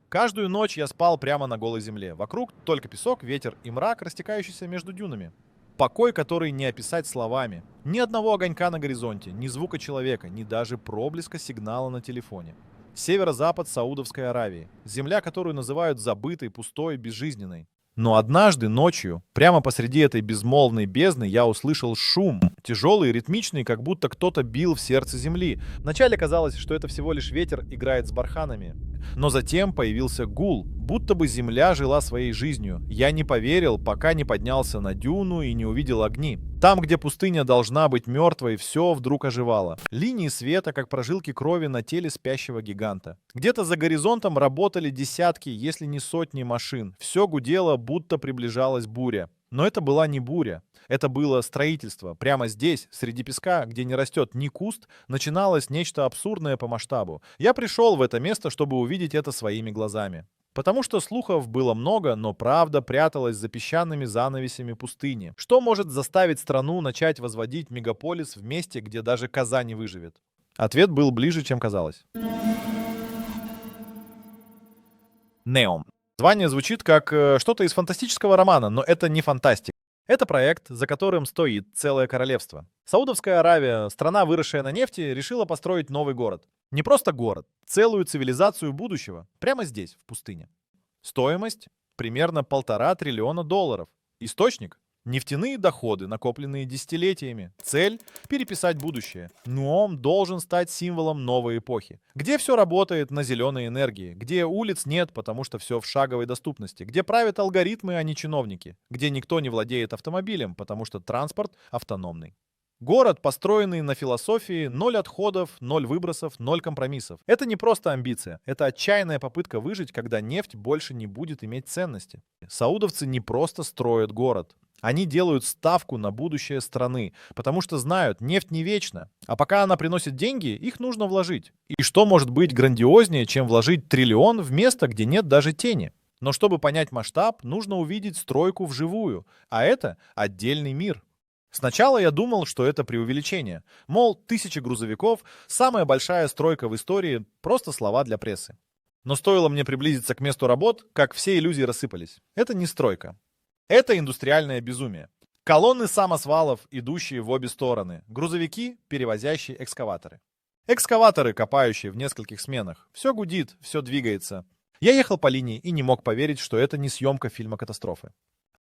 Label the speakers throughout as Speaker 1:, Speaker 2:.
Speaker 1: Каждую ночь я спал прямо на голой земле. Вокруг только песок, ветер и мрак, растекающийся между дюнами. Покой, который не описать словами. Ни одного огонька на горизонте, ни звука человека, ни даже проблеска сигнала на телефоне. Северо-запад Саудовской Аравии. Земля, которую называют забытой, пустой, безжизненной. Но однажды ночью, прямо посреди этой безмолвной бездны, я услышал шум. Тяжелый, ритмичный, как будто кто-то бил в сердце земли. Вначале казалось, что это всего лишь ветер играет с барханами. Но затем появился гул, будто бы земля жила своей жизнью. Я не поверил, пока не поднялся на дюну и не увидел огни. Там, где пустыня должна быть мертвой, все вдруг оживало. Линии света, как прожилки крови на теле спящего гиганта. Где-то за горизонтом работали десятки, если не сотни машин. Все гудело, будто приближалась буря. Но это была не буря. Это было строительство. Прямо здесь, среди песка, где не растет ни куст, начиналось нечто абсурдное по масштабу. Я пришел в это место, чтобы увидеть это своими глазами. Потому что слухов было много, но правда пряталась за песчаными занавесями пустыни. Что может заставить страну начать возводить мегаполис в месте, где даже коза не выживет? Ответ был ближе, чем казалось. Неом. Название звучит как что-то из фантастического романа, но это не фантастика. Это проект, за которым стоит целое королевство. Саудовская Аравия, страна, выросшая на нефти, решила построить новый город. Не просто город, целую цивилизацию будущего. Прямо здесь, в пустыне. Стоимость примерно $1,5 триллиона. Источник — нефтяные доходы, накопленные десятилетиями. Цель — переписать будущее. Но он должен стать символом новой эпохи. Где все работает на зеленой энергии. Где улиц нет, потому что все в шаговой доступности. Где правят алгоритмы, а не чиновники. Где никто не владеет автомобилем, потому что транспорт автономный. Город, построенный на философии «ноль отходов, ноль выбросов, ноль компромиссов». Это не просто амбиция, это отчаянная попытка выжить, когда нефть больше не будет иметь ценности. Саудовцы не просто строят город. Они делают ставку на будущее страны, потому что знают, нефть не вечна, а пока она приносит деньги, их нужно вложить. И что может быть грандиознее, чем вложить триллион в место, где нет даже тени? Но чтобы понять масштаб, нужно увидеть стройку вживую, а это отдельный мир. Сначала я думал, что это преувеличение. Мол, тысячи грузовиков, самая большая стройка в истории, просто слова для прессы. Но стоило мне приблизиться к месту работ, как все иллюзии рассыпались. Это не стройка. Это индустриальное безумие. Колонны самосвалов, идущие в обе стороны. Грузовики, перевозящие экскаваторы. Экскаваторы, копающие в нескольких сменах. Все гудит, все двигается. Я ехал по линии и не мог поверить, что это не съемка фильма катастрофы.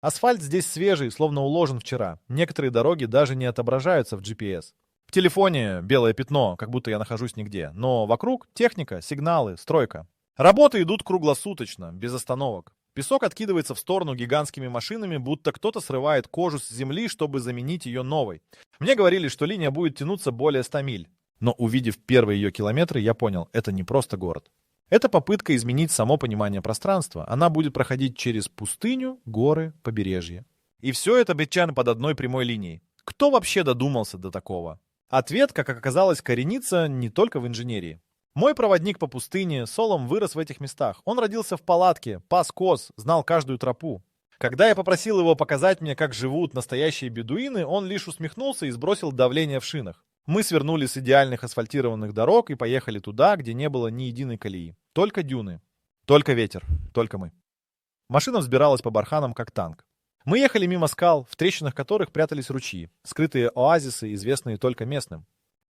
Speaker 1: Асфальт здесь свежий, словно уложен вчера. Некоторые дороги даже не отображаются в GPS. В телефоне белое пятно, как будто я нахожусь нигде. Но вокруг техника, сигналы, стройка. Работы идут круглосуточно, без остановок. Песок откидывается в сторону гигантскими машинами, будто кто-то срывает кожу с земли, чтобы заменить ее новой. Мне говорили, что линия будет тянуться более 100 миль. Но увидев первые ее километры, я понял, это не просто город. Это попытка изменить само понимание пространства. Она будет проходить через пустыню, горы, побережье. И все это бетчан под одной прямой линией. Кто вообще додумался до такого? Ответ, как оказалось, коренится не только в инженерии. Мой проводник по пустыне, Солом, вырос в этих местах. Он родился в палатке, пас коз, знал каждую тропу. Когда я попросил его показать мне, как живут настоящие бедуины, он лишь усмехнулся и сбросил давление в шинах. Мы свернули с идеальных асфальтированных дорог и поехали туда, где не было ни единой колеи. Только дюны, только ветер, только мы. Машина взбиралась по барханам, как танк. Мы ехали мимо скал, в трещинах которых прятались ручьи, скрытые оазисы, известные только местным.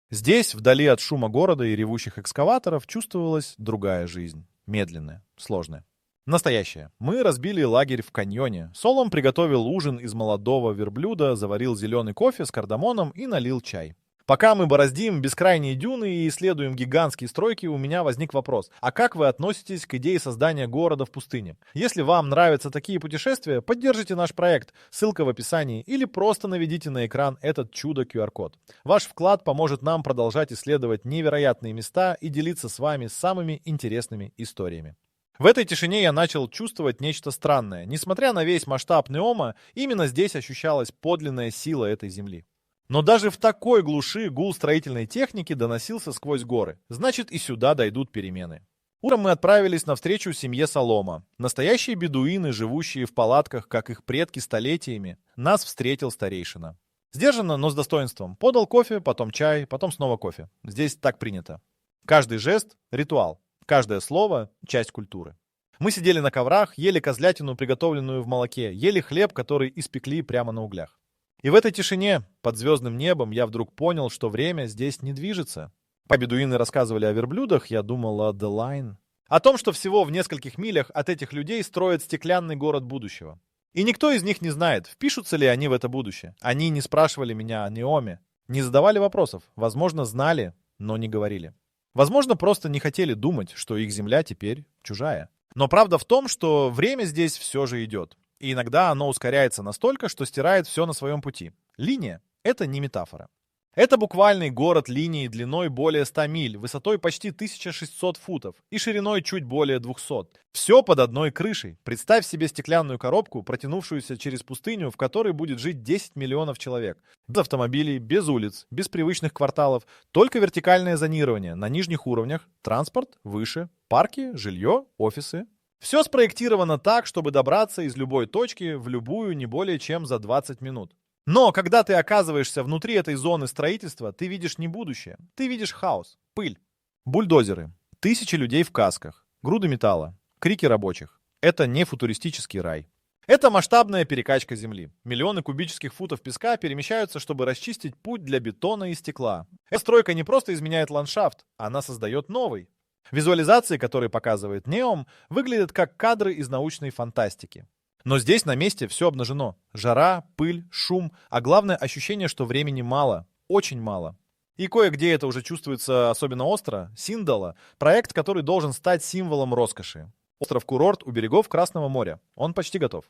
Speaker 1: Здесь, вдали от шума города и ревущих экскаваторов, чувствовалась другая жизнь. Медленная, сложная. Настоящая. Мы разбили лагерь в каньоне. Солом приготовил ужин из молодого верблюда, заварил зеленый кофе с кардамоном и налил чай. Пока мы бороздим бескрайние дюны и исследуем гигантские стройки, у меня возник вопрос. А как вы относитесь к идее создания города в пустыне? Если вам нравятся такие путешествия, поддержите наш проект. Ссылка в описании. Или просто наведите на экран этот чудо QR-код. Ваш вклад поможет нам продолжать исследовать невероятные места и делиться с вами самыми интересными историями. В этой тишине я начал чувствовать нечто странное. Несмотря на весь масштаб Неома, именно здесь ощущалась подлинная сила этой земли. Но даже в такой глуши гул строительной техники доносился сквозь горы. Значит, и сюда дойдут перемены. Утром мы отправились навстречу семье Солома. Настоящие бедуины, живущие в палатках, как их предки столетиями, нас встретил старейшина. Сдержанно, но с достоинством. Подал кофе, потом чай, потом снова кофе. Здесь так принято. Каждый жест — ритуал. Каждое слово — часть культуры. Мы сидели на коврах, ели козлятину, приготовленную в молоке, ели хлеб, который испекли прямо на углях. И в этой тишине, под звездным небом, я вдруг понял, что время здесь не движется. Пока бедуины рассказывали о верблюдах, я думал о The Line. О том, что всего в нескольких милях от этих людей строят стеклянный город будущего. И никто из них не знает, впишутся ли они в это будущее. Они не спрашивали меня о Неоме, не задавали вопросов. Возможно, знали, но не говорили. Возможно, просто не хотели думать, что их земля теперь чужая. Но правда в том, что время здесь все же идет. И иногда оно ускоряется настолько, что стирает все на своем пути. Линия — это не метафора. Это буквальный город линии длиной более 100 миль, высотой почти 1600 футов и шириной чуть более 200. Все под одной крышей. Представь себе стеклянную коробку, протянувшуюся через пустыню, в которой будет жить 10 миллионов человек. Без автомобилей, без улиц, без привычных кварталов, только вертикальное зонирование на нижних уровнях, транспорт выше, парки, жилье, офисы. Все спроектировано так, чтобы добраться из любой точки в любую не более чем за 20 минут. Но когда ты оказываешься внутри этой зоны строительства, ты видишь не будущее, ты видишь хаос, пыль, бульдозеры, тысячи людей в касках, груды металла, крики рабочих. Это не футуристический рай. Это масштабная перекачка земли. Миллионы кубических футов песка перемещаются, чтобы расчистить путь для бетона и стекла. Эта стройка не просто изменяет ландшафт, она создает новый. Визуализации, которые показывает Неом, выглядят как кадры из научной фантастики. Но здесь на месте все обнажено. Жара, пыль, шум, а главное ощущение, что времени мало, очень мало. И кое-где это уже чувствуется особенно остро. Синдала — проект, который должен стать символом роскоши. Остров-курорт у берегов Красного моря. Он почти готов.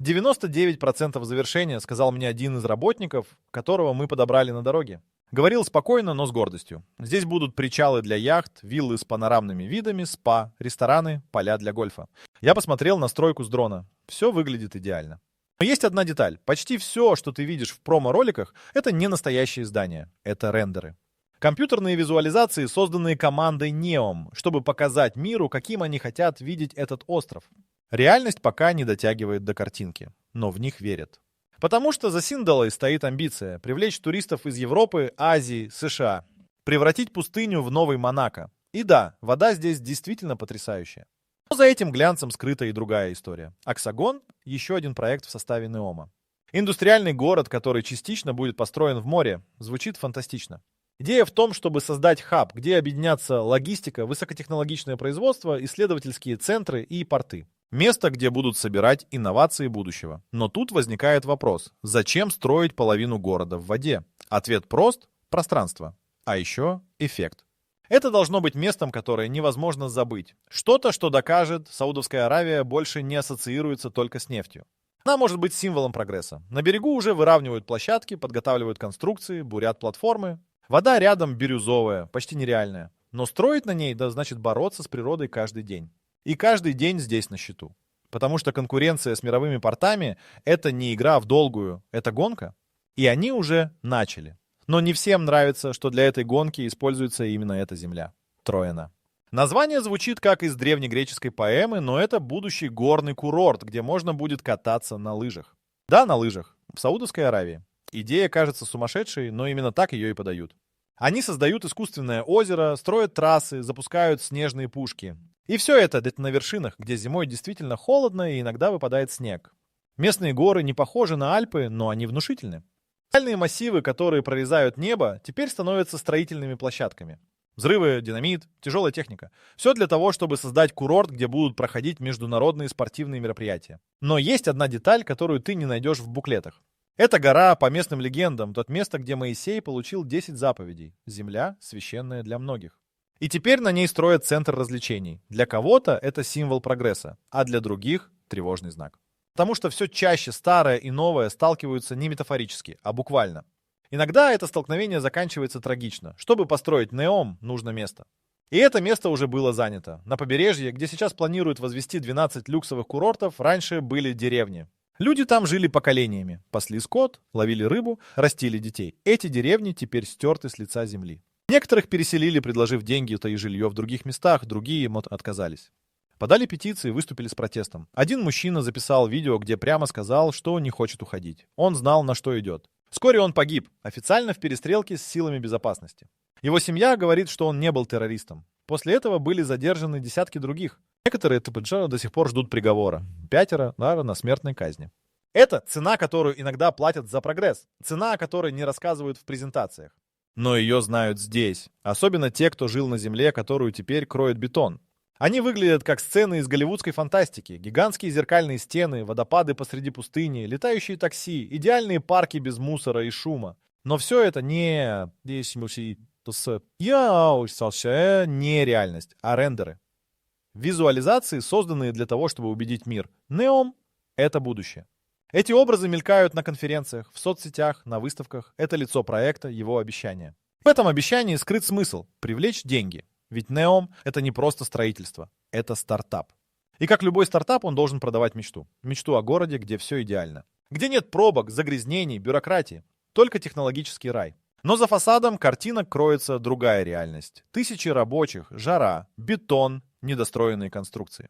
Speaker 1: 99% завершения, сказал мне один из работников, которого мы подобрали на дороге. Говорил спокойно, но с гордостью. Здесь будут причалы для яхт, виллы с панорамными видами, спа, рестораны, поля для гольфа. Я посмотрел на стройку с дрона. Все выглядит идеально. Но есть одна деталь. Почти все, что ты видишь в промо-роликах, это не настоящие здания. Это рендеры. Компьютерные визуализации, созданные командой Neom, чтобы показать миру, каким они хотят видеть этот остров. Реальность пока не дотягивает до картинки, но в них верят. Потому что за Синдалой стоит амбиция привлечь туристов из Европы, Азии, США. Превратить пустыню в новый Монако. И да, вода здесь действительно потрясающая. Но за этим глянцем скрыта и другая история. Оксагон — еще один проект в составе Неома. Индустриальный город, который частично будет построен в море, звучит фантастично. Идея в том, чтобы создать хаб, где объединятся логистика, высокотехнологичное производство, исследовательские центры и порты. Место, где будут собирать инновации будущего. Но тут возникает вопрос: зачем строить половину города в воде? Ответ прост — пространство. А еще эффект. Это должно быть местом, которое невозможно забыть. Что-то, что докажет, Саудовская Аравия больше не ассоциируется только с нефтью. Она может быть символом прогресса. На берегу уже выравнивают площадки, подготавливают конструкции, бурят платформы. Вода рядом бирюзовая, почти нереальная. Но строить на ней, да, значит бороться с природой каждый день. И каждый день здесь на счету. Потому что конкуренция с мировыми портами — это не игра в долгую, это гонка. И они уже начали. Но не всем нравится, что для этой гонки используется именно эта земля — Трояна. Название звучит как из древнегреческой поэмы, но это будущий горный курорт, где можно будет кататься на лыжах. Да, на лыжах, в Саудовской Аравии. Идея кажется сумасшедшей, но именно так ее и подают. Они создают искусственное озеро, строят трассы, запускают снежные пушки. И все это где-то на вершинах, где зимой действительно холодно и иногда выпадает снег. Местные горы не похожи на Альпы, но они внушительны. Скальные массивы, которые прорезают небо, теперь становятся строительными площадками. Взрывы, динамит, тяжелая техника. Все для того, чтобы создать курорт, где будут проходить международные спортивные мероприятия. Но есть одна деталь, которую ты не найдешь в буклетах. Это гора, по местным легендам, тот место, где Моисей получил 10 заповедей. Земля, священная для многих. И теперь на ней строят центр развлечений. Для кого-то это символ прогресса, а для других — тревожный знак. Потому что все чаще старое и новое сталкиваются не метафорически, а буквально. Иногда это столкновение заканчивается трагично. Чтобы построить Неом, нужно место. И это место уже было занято. На побережье, где сейчас планируют возвести 12 люксовых курортов, раньше были деревни. Люди там жили поколениями. Пасли скот, ловили рыбу, растили детей. Эти деревни теперь стерты с лица земли. Некоторых переселили, предложив деньги-то и жилье в других местах, другие отказались. Подали петиции, выступили с протестом. Один мужчина записал видео, где прямо сказал, что не хочет уходить. Он знал, на что идет. Вскоре он погиб, официально в перестрелке с силами безопасности. Его семья говорит, что он не был террористом. После этого были задержаны десятки других. Некоторые ТПДЖ до сих пор ждут приговора. 5, наверное, на смертной казни. Это цена, которую иногда платят за прогресс. Цена, о которой не рассказывают в презентациях. Но ее знают здесь. Особенно те, кто жил на земле, которую теперь кроет бетон. Они выглядят как сцены из голливудской фантастики. Гигантские зеркальные стены, водопады посреди пустыни, летающие такси, идеальные парки без мусора и шума. Но все это не реальность, а рендеры. Визуализации, созданные для того, чтобы убедить мир. Neom — это будущее. Эти образы мелькают на конференциях, в соцсетях, на выставках. Это лицо проекта, его обещание. В этом обещании скрыт смысл — привлечь деньги. Ведь Neom — это не просто строительство, это стартап. И как любой стартап, он должен продавать мечту. Мечту о городе, где все идеально. Где нет пробок, загрязнений, бюрократии. Только технологический рай. Но за фасадом картинок кроется другая реальность. Тысячи рабочих, жара, бетон, недостроенные конструкции.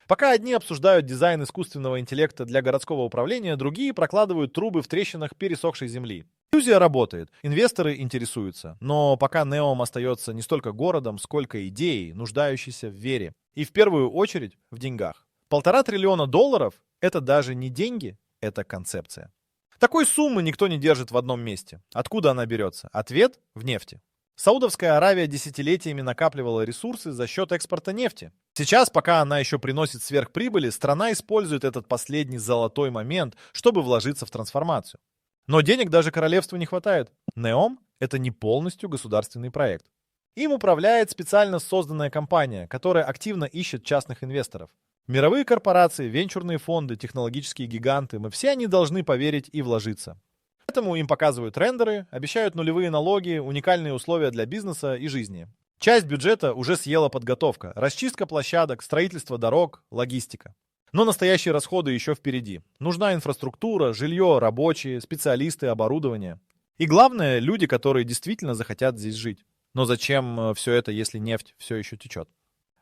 Speaker 1: Пока одни обсуждают дизайн искусственного интеллекта для городского управления, другие прокладывают трубы в трещинах пересохшей земли. Иллюзия работает, инвесторы интересуются. Но пока Neom остается не столько городом, сколько идеей, нуждающейся в вере. И в первую очередь в деньгах. $1,5 триллиона — это даже не деньги, это концепция. Такой суммы никто не держит в одном месте. Откуда она берется? Ответ — в нефти. Саудовская Аравия десятилетиями накапливала ресурсы за счет экспорта нефти. Сейчас, пока она еще приносит сверхприбыли, страна использует этот последний золотой момент, чтобы вложиться в трансформацию. Но денег даже королевству не хватает. Neom — это не полностью государственный проект. Им управляет специально созданная компания, которая активно ищет частных инвесторов. Мировые корпорации, венчурные фонды, технологические гиганты, мы все они должны поверить и вложиться. Поэтому им показывают рендеры, обещают нулевые налоги, уникальные условия для бизнеса и жизни. Часть бюджета уже съела подготовка, расчистка площадок, строительство дорог, логистика. Но настоящие расходы еще впереди. Нужна инфраструктура, жилье, рабочие, специалисты, оборудование. И главное, люди, которые действительно захотят здесь жить. Но зачем все это, если нефть все еще течет?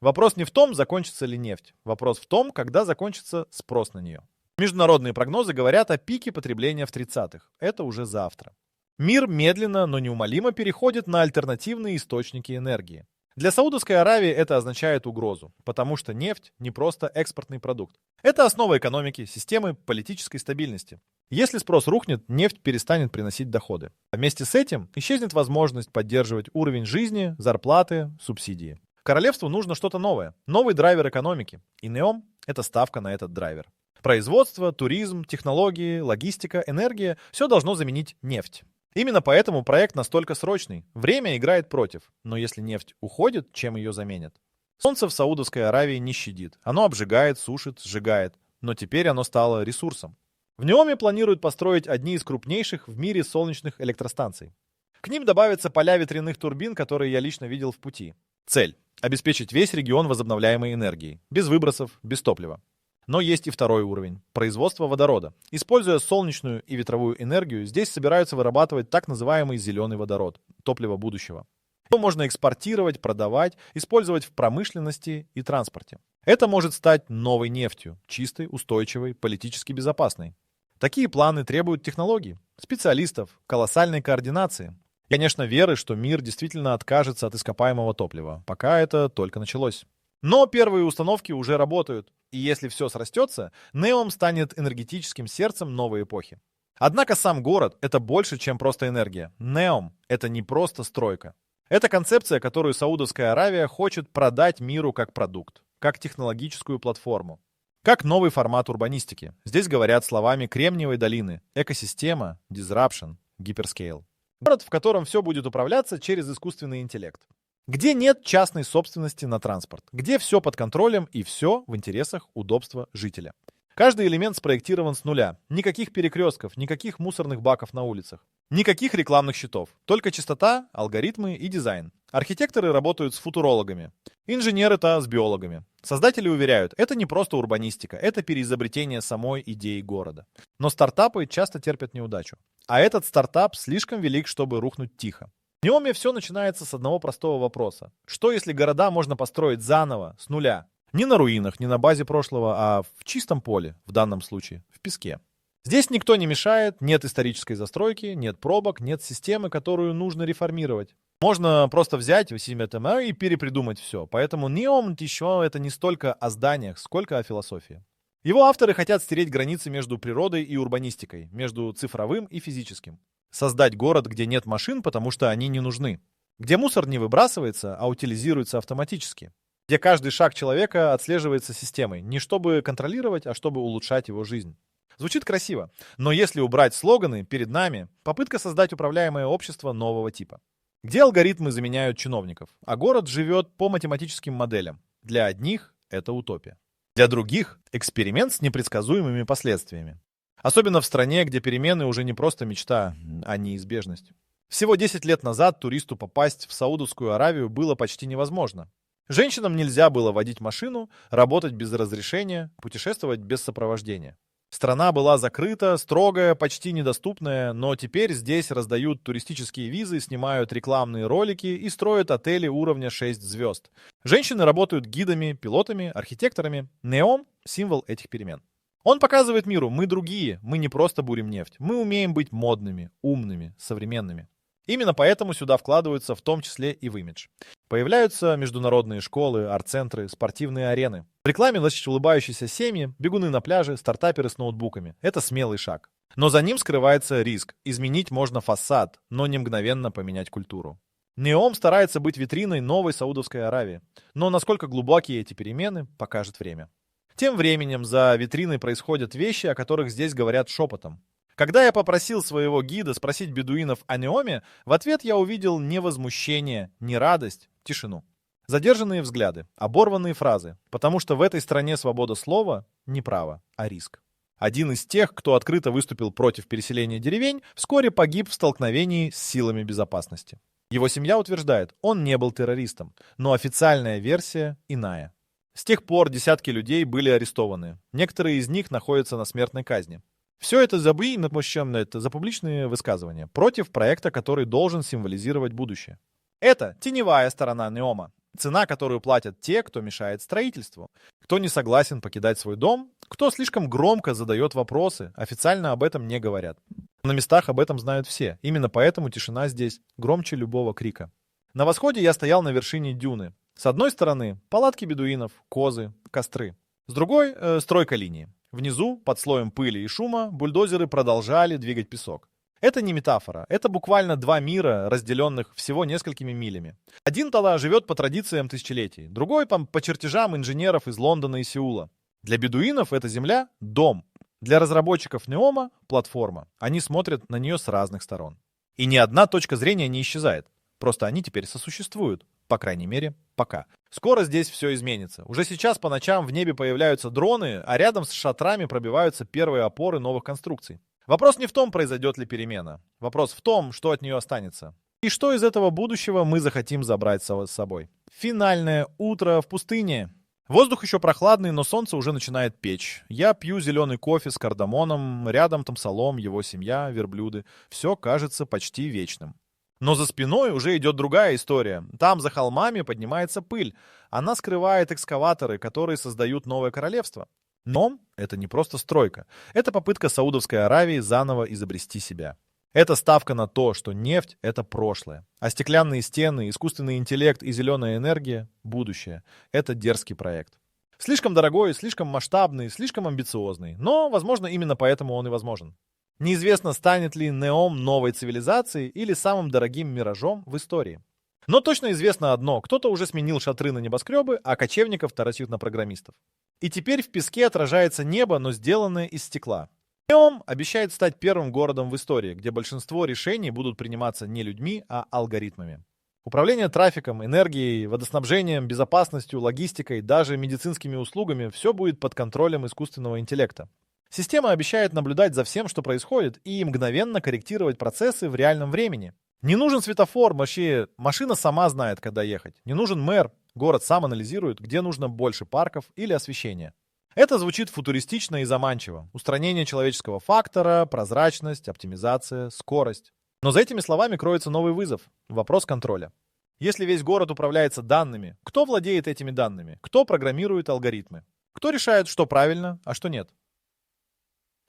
Speaker 1: Вопрос не в том, закончится ли нефть. Вопрос в том, когда закончится спрос на нее. Международные прогнозы говорят о пике потребления в 30-х. Это уже завтра. Мир медленно, но неумолимо переходит на альтернативные источники энергии. Для Саудовской Аравии это означает угрозу, потому что нефть не просто экспортный продукт. Это основа экономики, системы политической стабильности. Если спрос рухнет, нефть перестанет приносить доходы. А вместе с этим исчезнет возможность поддерживать уровень жизни, зарплаты, субсидии. Королевству нужно что-то новое, новый драйвер экономики. И Neom — это ставка на этот драйвер. Производство, туризм, технологии, логистика, энергия — все должно заменить нефть. Именно поэтому проект настолько срочный. Время играет против. Но если нефть уходит, чем ее заменят? Солнце в Саудовской Аравии не щадит. Оно обжигает, сушит, сжигает. Но теперь оно стало ресурсом. В Неоме планируют построить одни из крупнейших в мире солнечных электростанций. К ним добавятся поля ветряных турбин, которые я лично видел в пути. Цель — обеспечить весь регион возобновляемой энергией. Без выбросов, без топлива. Но есть и второй уровень — производство водорода. Используя солнечную и ветровую энергию, здесь собираются вырабатывать так называемый зеленый водород — топливо будущего. Его можно экспортировать, продавать, использовать в промышленности и транспорте. Это может стать новой нефтью, чистой, устойчивой, политически безопасной. Такие планы требуют технологий, специалистов, колоссальной координации. Конечно, веры, что мир действительно откажется от ископаемого топлива. Пока это только началось. Но первые установки уже работают. И если все срастется, Neom станет энергетическим сердцем новой эпохи. Однако сам город — это больше, чем просто энергия. Neom — это не просто стройка. Это концепция, которую Саудовская Аравия хочет продать миру как продукт, как технологическую платформу, как новый формат урбанистики. Здесь говорят словами Кремниевой долины: экосистема, disruption, гиперскейл. Город, в котором все будет управляться через искусственный интеллект. Где нет частной собственности на транспорт. Где все под контролем и все в интересах удобства жителя. Каждый элемент спроектирован с нуля. Никаких перекрестков, никаких мусорных баков на улицах. Никаких рекламных щитов. Только чистота, алгоритмы и дизайн. Архитекторы работают с футурологами. Инженеры-то с биологами. Создатели уверяют, это не просто урбанистика, это переизобретение самой идеи города. Но стартапы часто терпят неудачу. А этот стартап слишком велик, чтобы рухнуть тихо. В Неоме все начинается с одного простого вопроса. Что если города можно построить заново, с нуля? Не на руинах, не на базе прошлого, а в чистом поле, в данном случае, в песке. Здесь никто не мешает, нет исторической застройки, нет пробок, нет системы, которую нужно реформировать. Можно просто взять и перепридумать все. Поэтому Неом еще это не столько о зданиях, сколько о философии. Его авторы хотят стереть границы между природой и урбанистикой, между цифровым и физическим. Создать город, где нет машин, потому что они не нужны. Где мусор не выбрасывается, а утилизируется автоматически. Где каждый шаг человека отслеживается системой, не чтобы контролировать, а чтобы улучшать его жизнь. Звучит красиво, но если убрать слоганы, перед нами попытка создать управляемое общество нового типа. Где алгоритмы заменяют чиновников, а город живет по математическим моделям. Для одних это утопия. Для других – эксперимент с непредсказуемыми последствиями. Особенно в стране, где перемены уже не просто мечта, а неизбежность. Всего 10 лет назад туристу попасть в Саудовскую Аравию было почти невозможно. Женщинам нельзя было водить машину, работать без разрешения, путешествовать без сопровождения. Страна была закрыта, строгая, почти недоступная, но теперь здесь раздают туристические визы, снимают рекламные ролики и строят отели уровня 6 звезд. Женщины работают гидами, пилотами, архитекторами. Неом – символ этих перемен. Он показывает миру: мы другие, мы не просто бурим нефть, мы умеем быть модными, умными, современными. Именно поэтому сюда вкладываются в том числе и в имидж. Появляются международные школы, арт-центры, спортивные арены. В рекламе улыбающиеся семьи, бегуны на пляже, стартаперы с ноутбуками. Это смелый шаг. Но за ним скрывается риск. Изменить можно фасад, но не мгновенно поменять культуру. Неом старается быть витриной новой Саудовской Аравии. Но насколько глубокие эти перемены, покажет время. Тем временем за витриной происходят вещи, о которых здесь говорят шепотом. Когда я попросил своего гида спросить бедуинов о Неоме, в ответ я увидел не возмущение, не радость, тишину. Задержанные взгляды, оборванные фразы, потому что в этой стране свобода слова не право, а риск. Один из тех, кто открыто выступил против переселения деревень, вскоре погиб в столкновении с силами безопасности. Его семья утверждает, он не был террористом, но официальная версия иная. С тех пор десятки людей были арестованы, некоторые из них находятся на смертной казни. Все это за публичные высказывания против проекта, который должен символизировать будущее. Это теневая сторона Неома. Цена, которую платят те, кто мешает строительству, кто не согласен покидать свой дом, кто слишком громко задает вопросы, официально об этом не говорят. На местах об этом знают все, именно поэтому тишина здесь громче любого крика. На восходе я стоял на вершине дюны. С одной стороны палатки бедуинов, козы, костры. С другой стройка линии. Внизу, под слоем пыли и шума, бульдозеры продолжали двигать песок. Это не метафора, это буквально два мира, разделенных всего несколькими милями. Один Тала живет по традициям тысячелетий, другой по чертежам инженеров из Лондона и Сеула. Для бедуинов эта земля – дом. Для разработчиков Неома – платформа. Они смотрят на нее с разных сторон. И ни одна точка зрения не исчезает. Просто они теперь сосуществуют. По крайней мере, пока. Скоро здесь все изменится. Уже сейчас по ночам в небе появляются дроны, а рядом с шатрами пробиваются первые опоры новых конструкций. Вопрос не в том, произойдет ли перемена. Вопрос в том, что от нее останется. И что из этого будущего мы захотим забрать с собой. Финальное утро в пустыне. Воздух еще прохладный, но солнце уже начинает печь. Я пью зеленый кофе с кардамоном, рядом Тамсалом, его семья, верблюды. Все кажется почти вечным. Но за спиной уже идет другая история. Там, за холмами, поднимается пыль. Она скрывает экскаваторы, которые создают новое королевство. Но это не просто стройка. Это попытка Саудовской Аравии заново изобрести себя. Это ставка на то, что нефть — это прошлое. А стеклянные стены, искусственный интеллект и зеленая энергия — будущее. Это дерзкий проект. Слишком дорогой, слишком масштабный, слишком амбициозный. Но, возможно, именно поэтому он и возможен. Неизвестно, станет ли Неом новой цивилизацией или самым дорогим миражом в истории. Но точно известно одно: кто-то уже сменил шатры на небоскребы, а кочевников таращит на программистов. И теперь в песке отражается небо, но сделанное из стекла. Неом обещает стать первым городом в истории, где большинство решений будут приниматься не людьми, а алгоритмами. Управление трафиком, энергией, водоснабжением, безопасностью, логистикой, даже медицинскими услугами – все будет под контролем искусственного интеллекта. Система обещает наблюдать за всем, что происходит, и мгновенно корректировать процессы в реальном времени. Не нужен светофор, машина сама знает, когда ехать. Не нужен мэр, город сам анализирует, где нужно больше парков или освещения. Это звучит футуристично и заманчиво. Устранение человеческого фактора, прозрачность, оптимизация, скорость. Но за этими словами кроется новый вызов – вопрос контроля. Если весь город управляется данными, кто владеет этими данными? Кто программирует алгоритмы? Кто решает, что правильно, а что нет?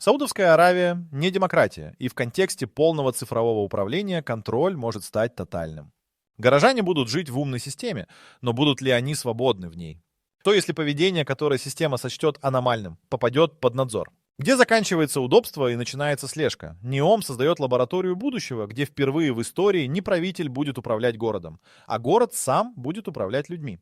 Speaker 1: Саудовская Аравия не демократия, и в контексте полного цифрового управления контроль может стать тотальным. Горожане будут жить в умной системе, но будут ли они свободны в ней? Что если поведение, которое система сочтет аномальным, попадет под надзор? Где заканчивается удобство и начинается слежка? Неом создает лабораторию будущего, где впервые в истории не правитель будет управлять городом, а город сам будет управлять людьми.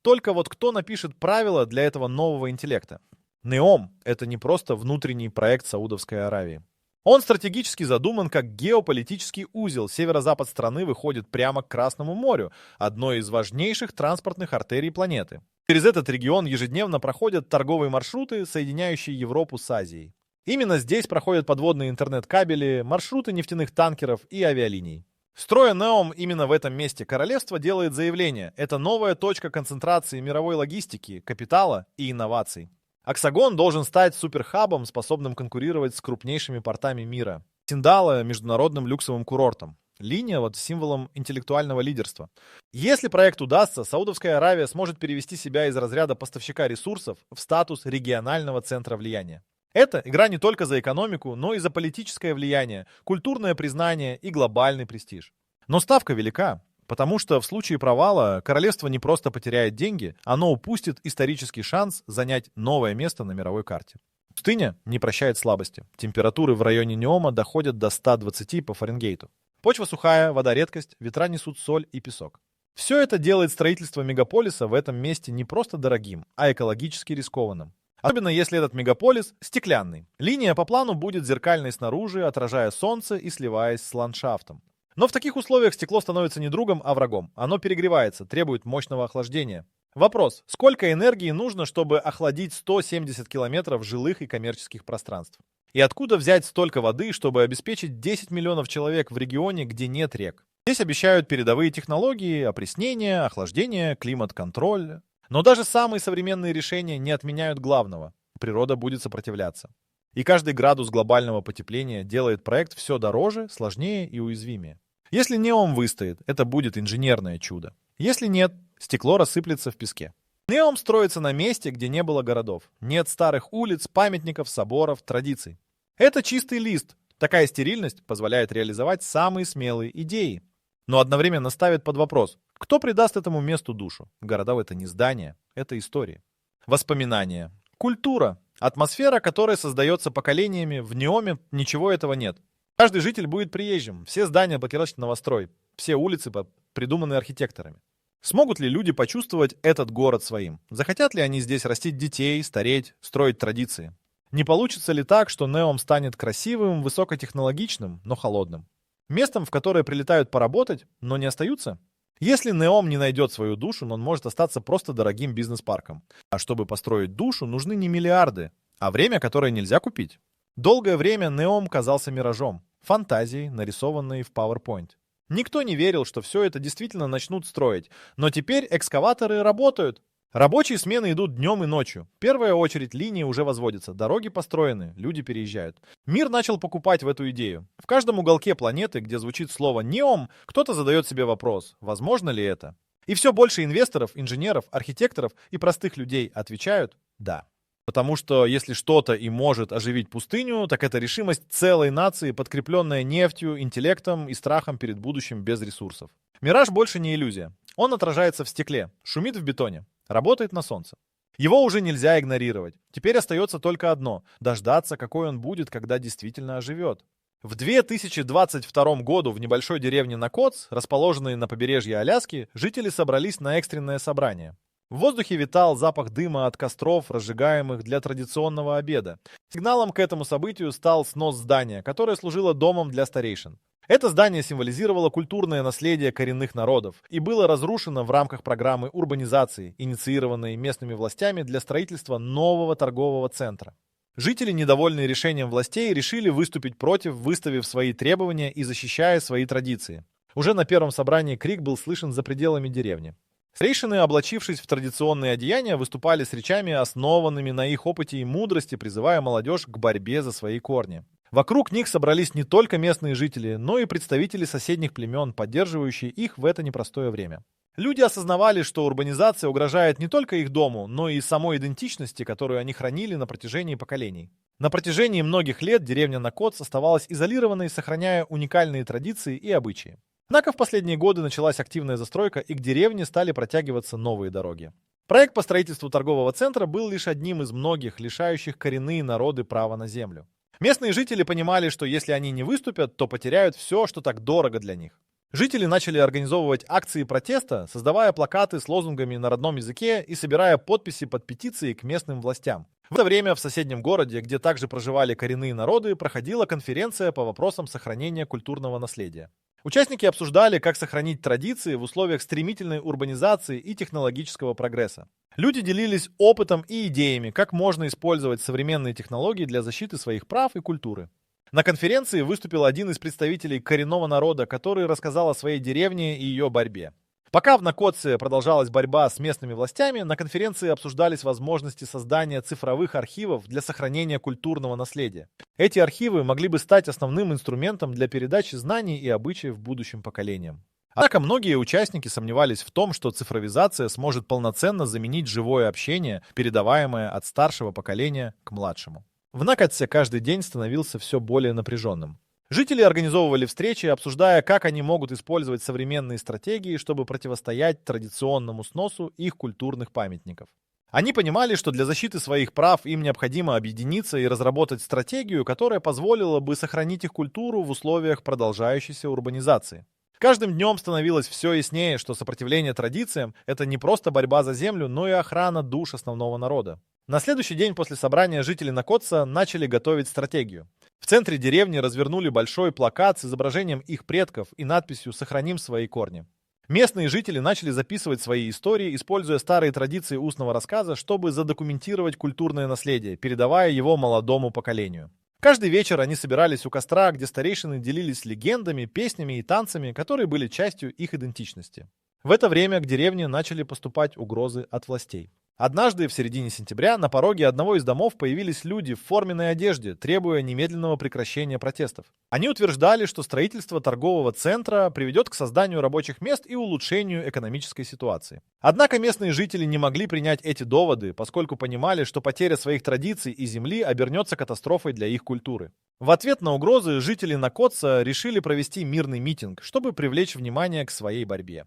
Speaker 1: Только вот кто напишет правила для этого нового интеллекта? Неом — это не просто внутренний проект Саудовской Аравии. Он стратегически задуман как геополитический узел. Северо-запад страны выходит прямо к Красному морю, одной из важнейших транспортных артерий планеты. Через этот регион ежедневно проходят торговые маршруты, соединяющие Европу с Азией. Именно здесь проходят подводные интернет-кабели, маршруты нефтяных танкеров и авиалиний. Строя Неом именно в этом месте, королевство делает заявление: это новая точка концентрации мировой логистики, капитала и инноваций. Оксагон должен стать суперхабом, способным конкурировать с крупнейшими портами мира. Синдала — международным люксовым курортом. Линия вот символом интеллектуального лидерства. Если проект удастся, Саудовская Аравия сможет перевести себя из разряда поставщика ресурсов в статус регионального центра влияния. Это игра не только за экономику, но и за политическое влияние, культурное признание и глобальный престиж. Но ставка велика. Потому что в случае провала королевство не просто потеряет деньги, оно упустит исторический шанс занять новое место на мировой карте. Пустыня не прощает слабости. Температуры в районе Неома доходят до 120 по Фаренгейту. Почва сухая, вода редкость, ветра несут соль и песок. Все это делает строительство мегаполиса в этом месте не просто дорогим, а экологически рискованным. Особенно если этот мегаполис стеклянный. Линия по плану будет зеркальной снаружи, отражая солнце и сливаясь с ландшафтом. Но в таких условиях стекло становится не другом, а врагом. Оно перегревается, требует мощного охлаждения. Вопрос: сколько энергии нужно, чтобы охладить 170 километров жилых и коммерческих пространств? И откуда взять столько воды, чтобы обеспечить 10 миллионов человек в регионе, где нет рек? Здесь обещают передовые технологии, опреснение, охлаждение, климат-контроль. Но даже самые современные решения не отменяют главного. Природа будет сопротивляться. И каждый градус глобального потепления делает проект все дороже, сложнее и уязвимее. Если Неом выстоит, это будет инженерное чудо. Если нет, стекло рассыплется в песке. Неом строится на месте, где не было городов. Нет старых улиц, памятников, соборов, традиций. Это чистый лист. Такая стерильность позволяет реализовать самые смелые идеи. Но одновременно ставит под вопрос: кто придаст этому месту душу? Города — это не здания, это истории. Воспоминания. Культура. Атмосфера, которая создается поколениями. В Неоме ничего этого нет. Каждый житель будет приезжим. Все здания блокировочный новострой. Все улицы придуманы архитекторами. Смогут ли люди почувствовать этот город своим? Захотят ли они здесь растить детей, стареть, строить традиции? Не получится ли так, что Неом станет красивым, высокотехнологичным, но холодным? Местом, в которое прилетают поработать, но не остаются? Если Неом не найдет свою душу, он может остаться просто дорогим бизнес-парком. А чтобы построить душу, нужны не миллиарды, а время, которое нельзя купить. Долгое время Неом казался миражом, фантазией, нарисованной в PowerPoint. Никто не верил, что все это действительно начнут строить, но теперь экскаваторы работают. Рабочие смены идут днем и ночью. Первая очередь линии уже возводится, дороги построены, люди переезжают. Мир начал покупать в эту идею. В каждом уголке планеты, где звучит слово «Неом», кто-то задает себе вопрос: возможно ли это? И все больше инвесторов, инженеров, архитекторов и простых людей отвечают «да». Потому что если что-то и может оживить пустыню, так это решимость целой нации, подкрепленная нефтью, интеллектом и страхом перед будущим без ресурсов. Мираж больше не иллюзия. Он отражается в стекле, шумит в бетоне, работает на солнце. Его уже нельзя игнорировать. Теперь остается только одно — дождаться, какой он будет, когда действительно оживет. В 2022 году в небольшой деревне Накотс, расположенной на побережье Аляски, жители собрались на экстренное собрание. В воздухе витал запах дыма от костров, разжигаемых для традиционного обеда. Сигналом к этому событию стал снос здания, которое служило домом для старейшин. Это здание символизировало культурное наследие коренных народов и было разрушено в рамках программы урбанизации, инициированной местными властями для строительства нового торгового центра. Жители, недовольные решением властей, решили выступить против, выставив свои требования и защищая свои традиции. Уже на первом собрании крик был слышен за пределами деревни. Старейшины, облачившись в традиционные одеяния, выступали с речами, основанными на их опыте и мудрости, призывая молодежь к борьбе за свои корни. Вокруг них собрались не только местные жители, но и представители соседних племен, поддерживающие их в это непростое время. Люди осознавали, что урбанизация угрожает не только их дому, но и самой идентичности, которую они хранили на протяжении поколений. На протяжении многих лет деревня Накотс оставалась изолированной, сохраняя уникальные традиции и обычаи. Однако в последние годы началась активная застройка, и к деревне стали протягиваться новые дороги. Проект по строительству торгового центра был лишь одним из многих, лишающих коренные народы права на землю. Местные жители понимали, что если они не выступят, то потеряют все, что так дорого для них. Жители начали организовывать акции протеста, создавая плакаты с лозунгами на родном языке и собирая подписи под петиции к местным властям. В это время в соседнем городе, где также проживали коренные народы, проходила конференция по вопросам сохранения культурного наследия. Участники обсуждали, как сохранить традиции в условиях стремительной урбанизации и технологического прогресса. Люди делились опытом и идеями, как можно использовать современные технологии для защиты своих прав и культуры. На конференции выступил один из представителей коренного народа, который рассказал о своей деревне и ее борьбе. Пока в Накотце продолжалась борьба с местными властями, на конференции обсуждались возможности создания цифровых архивов для сохранения культурного наследия. Эти архивы могли бы стать основным инструментом для передачи знаний и обычаев будущим поколениям. Однако многие участники сомневались в том, что цифровизация сможет полноценно заменить живое общение, передаваемое от старшего поколения к младшему. В Накотце каждый день становился все более напряженным. Жители организовывали встречи, обсуждая, как они могут использовать современные стратегии, чтобы противостоять традиционному сносу их культурных памятников. Они понимали, что для защиты своих прав им необходимо объединиться и разработать стратегию, которая позволила бы сохранить их культуру в условиях продолжающейся урбанизации. Каждым днем становилось все яснее, что сопротивление традициям– это не просто борьба за землю, но и охрана душ основного народа. На следующий день после собрания жители Накотца начали готовить стратегию. В центре деревни развернули большой плакат с изображением их предков и надписью «Сохраним свои корни». Местные жители начали записывать свои истории, используя старые традиции устного рассказа, чтобы задокументировать культурное наследие, передавая его молодому поколению. Каждый вечер они собирались у костра, где старейшины делились легендами, песнями и танцами, которые были частью их идентичности. В это время к деревне начали поступать угрозы от властей. Однажды, в середине сентября, на пороге одного из домов появились люди в форменной одежде, требуя немедленного прекращения протестов. Они утверждали, что строительство торгового центра приведет к созданию рабочих мест и улучшению экономической ситуации. Однако местные жители не могли принять эти доводы, поскольку понимали, что потеря своих традиций и земли обернется катастрофой для их культуры. В ответ на угрозы жители Накотца решили провести мирный митинг, чтобы привлечь внимание к своей борьбе.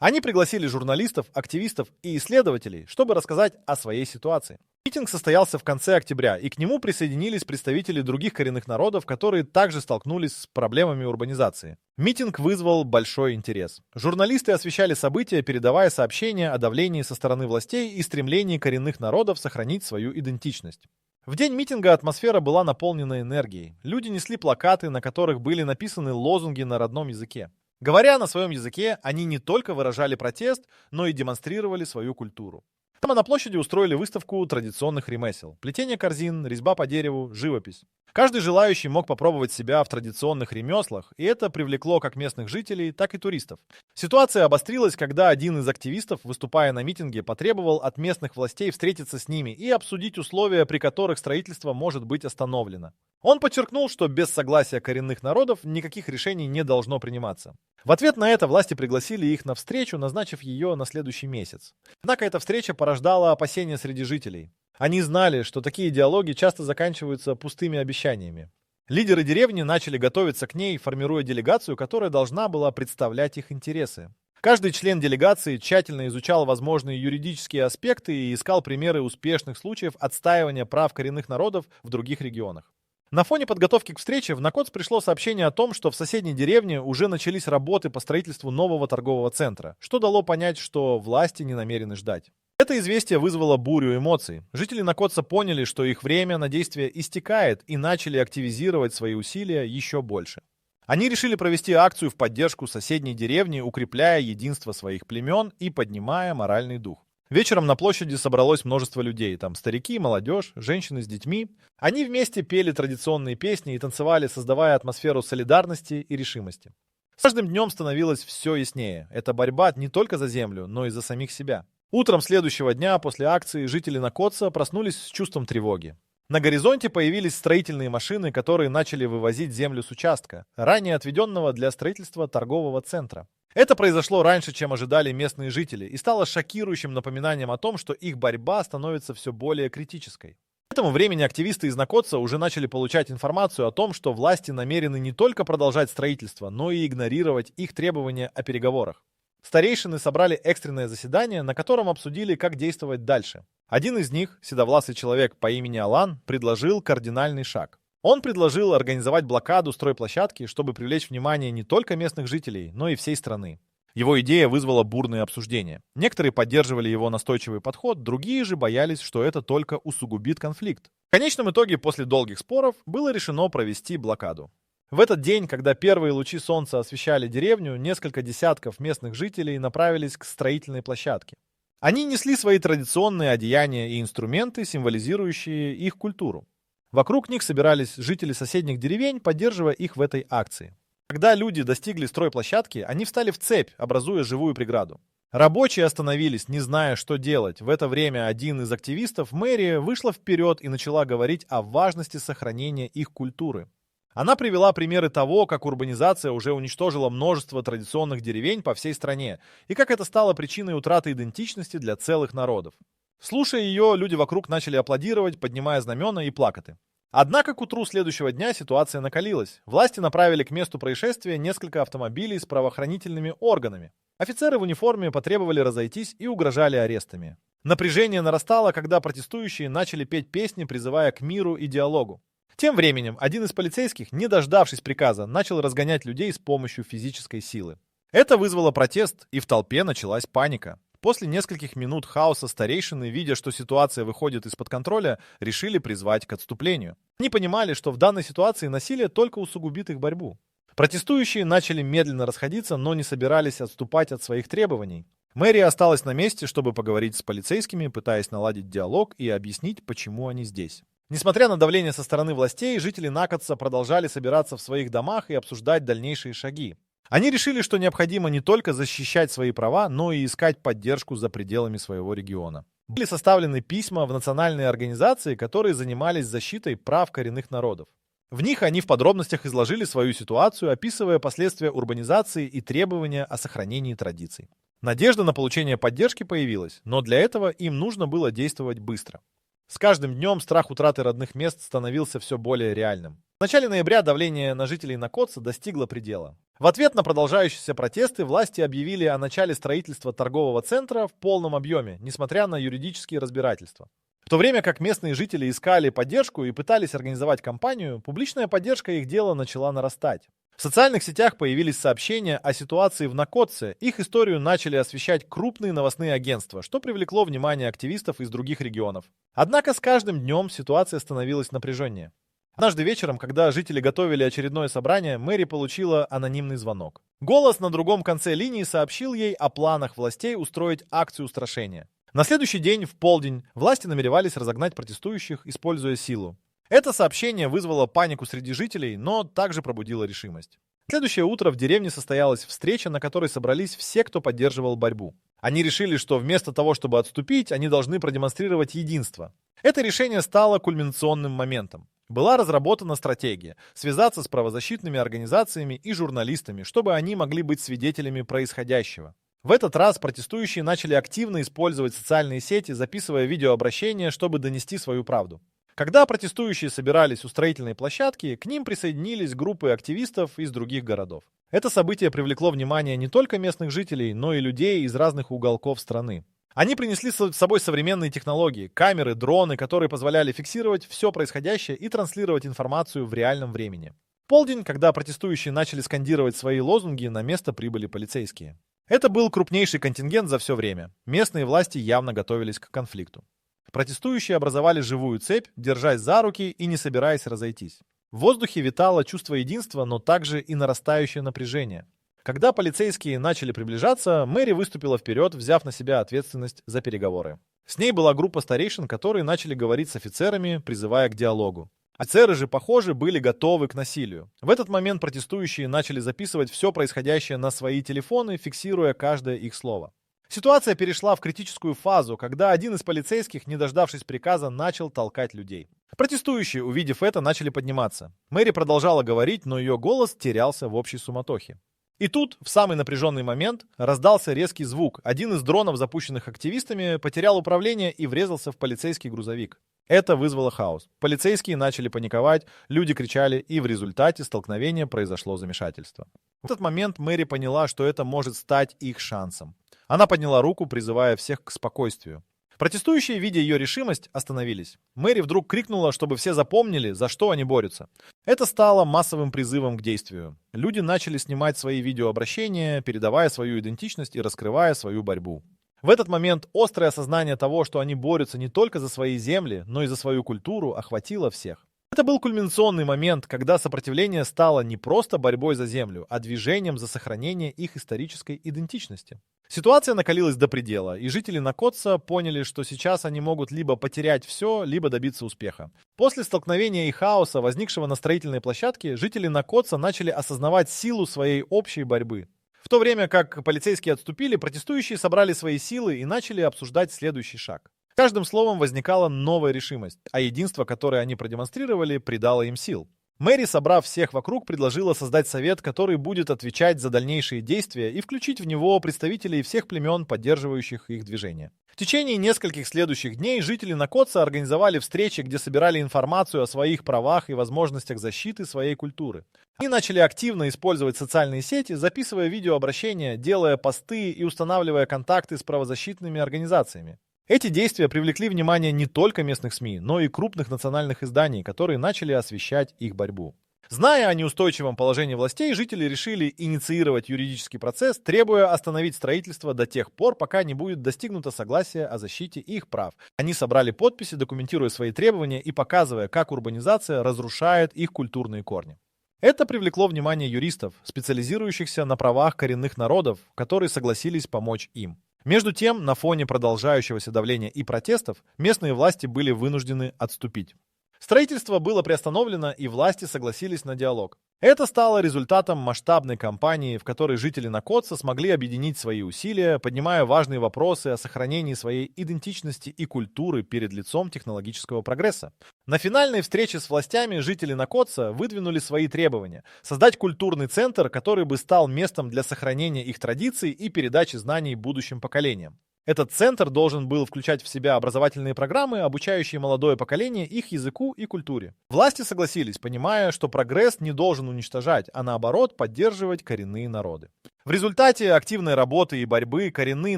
Speaker 1: Они пригласили журналистов, активистов и исследователей, чтобы рассказать о своей ситуации. Митинг состоялся в конце октября, и к нему присоединились представители других коренных народов, которые также столкнулись с проблемами урбанизации. Митинг вызвал большой интерес. Журналисты освещали события, передавая сообщения о давлении со стороны властей и стремлении коренных народов сохранить свою идентичность. В день митинга атмосфера была наполнена энергией. Люди несли плакаты, на которых были написаны лозунги на родном языке. Говоря на своем языке, они не только выражали протест, но и демонстрировали свою культуру. Там на площади устроили выставку традиционных ремесел: плетение корзин, резьба по дереву, живопись. Каждый желающий мог попробовать себя в традиционных ремеслах, и это привлекло как местных жителей, так и туристов. Ситуация обострилась, когда один из активистов, выступая на митинге, потребовал от местных властей встретиться с ними и обсудить условия, при которых строительство может быть остановлено. Он подчеркнул, что без согласия коренных народов никаких решений не должно приниматься. В ответ на это власти пригласили их на встречу, назначив ее на следующий месяц. Однако эта встреча порождала опасения среди жителей. Они знали, что такие диалоги часто заканчиваются пустыми обещаниями. Лидеры деревни начали готовиться к ней, формируя делегацию, которая должна была представлять их интересы. Каждый член делегации тщательно изучал возможные юридические аспекты и искал примеры успешных случаев отстаивания прав коренных народов в других регионах. На фоне подготовки к встрече в Накотц пришло сообщение о том, что в соседней деревне уже начались работы по строительству нового торгового центра, что дало понять, что власти не намерены ждать. Это известие вызвало бурю эмоций. Жители Накотца поняли, что их время на действие истекает, и начали активизировать свои усилия еще больше. Они решили провести акцию в поддержку соседней деревни, укрепляя единство своих племен и поднимая моральный дух. Вечером на площади собралось множество людей. Там старики, молодежь, женщины с детьми. Они вместе пели традиционные песни и танцевали, создавая атмосферу солидарности и решимости. С каждым днем становилось все яснее. Это борьба не только за землю, но и за самих себя. Утром следующего дня после акции жители Накотца проснулись с чувством тревоги. На горизонте появились строительные машины, которые начали вывозить землю с участка, ранее отведенного для строительства торгового центра. Это произошло раньше, чем ожидали местные жители, и стало шокирующим напоминанием о том, что их борьба становится все более критической. К этому времени активисты из Накотса уже начали получать информацию о том, что власти намерены не только продолжать строительство, но и игнорировать их требования о переговорах. Старейшины собрали экстренное заседание, на котором обсудили, как действовать дальше. Один из них, седовласый человек по имени Алан, предложил кардинальный шаг. Он предложил организовать блокаду стройплощадки, чтобы привлечь внимание не только местных жителей, но и всей страны. Его идея вызвала бурные обсуждения. Некоторые поддерживали его настойчивый подход, другие же боялись, что это только усугубит конфликт. В конечном итоге, после долгих споров, было решено провести блокаду. В этот день, когда первые лучи солнца освещали деревню, несколько десятков местных жителей направились к строительной площадке. Они несли свои традиционные одеяния и инструменты, символизирующие их культуру. Вокруг них собирались жители соседних деревень, поддерживая их в этой акции. Когда люди достигли стройплощадки, они встали в цепь, образуя живую преграду. Рабочие остановились, не зная, что делать. В это время один из активистов мэрии вышла вперед и начала говорить о важности сохранения их культуры. Она привела примеры того, как урбанизация уже уничтожила множество традиционных деревень по всей стране, и как это стало причиной утраты идентичности для целых народов. Слушая ее, люди вокруг начали аплодировать, поднимая знамена и плакаты. Однако к утру следующего дня ситуация накалилась. Власти направили к месту происшествия несколько автомобилей с правоохранительными органами. Офицеры в униформе потребовали разойтись и угрожали арестами. Напряжение нарастало, когда протестующие начали петь песни, призывая к миру и диалогу. Тем временем один из полицейских, не дождавшись приказа, начал разгонять людей с помощью физической силы. Это вызвало протест, и в толпе началась паника. После нескольких минут хаоса старейшины, видя, что ситуация выходит из-под контроля, решили призвать к отступлению. Они понимали, что в данной ситуации насилие только усугубит их борьбу. Протестующие начали медленно расходиться, но не собирались отступать от своих требований. Мэрия осталась на месте, чтобы поговорить с полицейскими, пытаясь наладить диалог и объяснить, почему они здесь. Несмотря на давление со стороны властей, жители Накотса продолжали собираться в своих домах и обсуждать дальнейшие шаги. Они решили, что необходимо не только защищать свои права, но и искать поддержку за пределами своего региона. Были составлены письма в национальные организации, которые занимались защитой прав коренных народов. В них они в подробностях изложили свою ситуацию, описывая последствия урбанизации и требования о сохранении традиций. Надежда на получение поддержки появилась, но для этого им нужно было действовать быстро. С каждым днем страх утраты родных мест становился все более реальным. В начале ноября давление на жителей Накотса достигло предела. В ответ на продолжающиеся протесты власти объявили о начале строительства торгового центра в полном объеме, несмотря на юридические разбирательства. В то время как местные жители искали поддержку и пытались организовать кампанию, публичная поддержка их дела начала нарастать. В социальных сетях появились сообщения о ситуации в Накотсе, их историю начали освещать крупные новостные агентства, что привлекло внимание активистов из других регионов. Однако с каждым днем ситуация становилась напряженнее. Однажды вечером, когда жители готовили очередное собрание, Мэри получила анонимный звонок. Голос на другом конце линии сообщил ей о планах властей устроить акцию устрашения. На следующий день, в полдень, власти намеревались разогнать протестующих, используя силу. Это сообщение вызвало панику среди жителей, но также пробудило решимость. В следующее утро в деревне состоялась встреча, на которой собрались все, кто поддерживал борьбу. Они решили, что вместо того, чтобы отступить, они должны продемонстрировать единство. Это решение стало кульминационным моментом. Была разработана стратегия связаться с правозащитными организациями и журналистами, чтобы они могли быть свидетелями происходящего. В этот раз протестующие начали активно использовать социальные сети, записывая видеообращения, чтобы донести свою правду. Когда протестующие собирались у строительной площадки, к ним присоединились группы активистов из других городов. Это событие привлекло внимание не только местных жителей, но и людей из разных уголков страны. Они принесли с собой современные технологии, камеры, дроны, которые позволяли фиксировать все происходящее и транслировать информацию в реальном времени. В полдень, когда протестующие начали скандировать свои лозунги, на место прибыли полицейские. Это был крупнейший контингент за все время. Местные власти явно готовились к конфликту. Протестующие образовали живую цепь, держась за руки и не собираясь разойтись. В воздухе витало чувство единства, но также и нарастающее напряжение. Когда полицейские начали приближаться, Мэри выступила вперед, взяв на себя ответственность за переговоры. С ней была группа старейшин, которые начали говорить с офицерами, призывая к диалогу. Офицеры же, похоже, были готовы к насилию. В этот момент протестующие начали записывать все происходящее на свои телефоны, фиксируя каждое их слово. Ситуация перешла в критическую фазу, когда один из полицейских, не дождавшись приказа, начал толкать людей. Протестующие, увидев это, начали подниматься. Мэри продолжала говорить, но ее голос терялся в общей суматохе. И тут, в самый напряженный момент, раздался резкий звук. Один из дронов, запущенных активистами, потерял управление и врезался в полицейский грузовик. Это вызвало хаос. Полицейские начали паниковать, люди кричали, и в результате столкновения произошло замешательство. В этот момент Мэри поняла, что это может стать их шансом. Она подняла руку, призывая всех к спокойствию. Протестующие, видя ее решимость, остановились. Мэри вдруг крикнула, чтобы все запомнили, за что они борются. Это стало массовым призывом к действию. Люди начали снимать свои видеообращения, передавая свою идентичность и раскрывая свою борьбу. В этот момент острое осознание того, что они борются не только за свои земли, но и за свою культуру, охватило всех. Это был кульминационный момент, когда сопротивление стало не просто борьбой за землю, а движением за сохранение их исторической идентичности. Ситуация накалилась до предела, и жители Накотса поняли, что сейчас они могут либо потерять все, либо добиться успеха. После столкновения и хаоса, возникшего на строительной площадке, жители Накотса начали осознавать силу своей общей борьбы. В то время как полицейские отступили, протестующие собрали свои силы и начали обсуждать следующий шаг. С каждым словом возникала новая решимость, а единство, которое они продемонстрировали, придало им сил. Мэри, собрав всех вокруг, предложила создать совет, который будет отвечать за дальнейшие действия и включить в него представителей всех племен, поддерживающих их движение. В течение нескольких следующих дней жители Накотса организовали встречи, где собирали информацию о своих правах и возможностях защиты своей культуры. Они начали активно использовать социальные сети, записывая видеообращения, делая посты и устанавливая контакты с правозащитными организациями. Эти действия привлекли внимание не только местных СМИ, но и крупных национальных изданий, которые начали освещать их борьбу. Зная о неустойчивом положении властей, жители решили инициировать юридический процесс, требуя остановить строительство до тех пор, пока не будет достигнуто согласие о защите их прав. Они собрали подписи, документируя свои требования и показывая, как урбанизация разрушает их культурные корни. Это привлекло внимание юристов, специализирующихся на правах коренных народов, которые согласились помочь им. Между тем, на фоне продолжающегося давления и протестов, местные власти были вынуждены отступить. Строительство было приостановлено, и власти согласились на диалог. Это стало результатом масштабной кампании, в которой жители Накотса смогли объединить свои усилия, поднимая важные вопросы о сохранении своей идентичности и культуры перед лицом технологического прогресса. На финальной встрече с властями жители Накотса выдвинули свои требования: создать культурный центр, который бы стал местом для сохранения их традиций и передачи знаний будущим поколениям. Этот центр должен был включать в себя образовательные программы, обучающие молодое поколение их языку и культуре. Власти согласились, понимая, что прогресс не должен уничтожать, а наоборот поддерживать коренные народы. В результате активной работы и борьбы коренные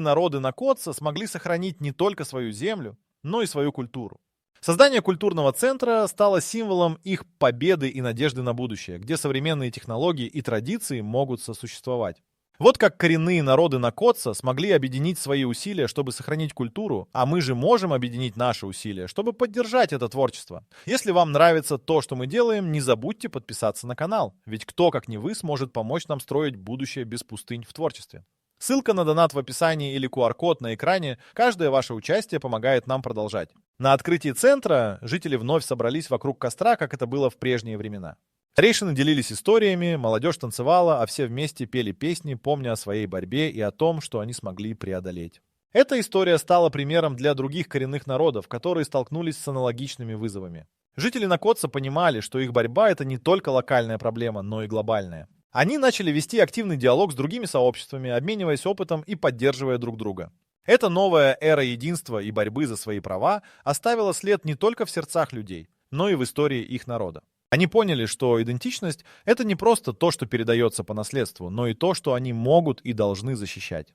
Speaker 1: народы Накотса смогли сохранить не только свою землю, но и свою культуру. Создание культурного центра стало символом их победы и надежды на будущее, где современные технологии и традиции могут сосуществовать. Вот как коренные народы Накотса смогли объединить свои усилия, чтобы сохранить культуру, а мы же можем объединить наши усилия, чтобы поддержать это творчество. Если вам нравится то, что мы делаем, не забудьте подписаться на канал, ведь кто, как не вы, сможет помочь нам строить будущее без пустынь в творчестве. Ссылка на донат в описании или QR-код на экране. Каждое ваше участие помогает нам продолжать. На открытии центра жители вновь собрались вокруг костра, как это было в прежние времена. Старейшины делились историями, молодежь танцевала, а все вместе пели песни, помня о своей борьбе и о том, что они смогли преодолеть. Эта история стала примером для других коренных народов, которые столкнулись с аналогичными вызовами. Жители Накотса понимали, что их борьба — это не только локальная проблема, но и глобальная. Они начали вести активный диалог с другими сообществами, обмениваясь опытом и поддерживая друг друга. Эта новая эра единства и борьбы за свои права оставила след не только в сердцах людей, но и в истории их народа. Они поняли, что идентичность — это не просто то, что передается по наследству, но и то, что они могут и должны защищать.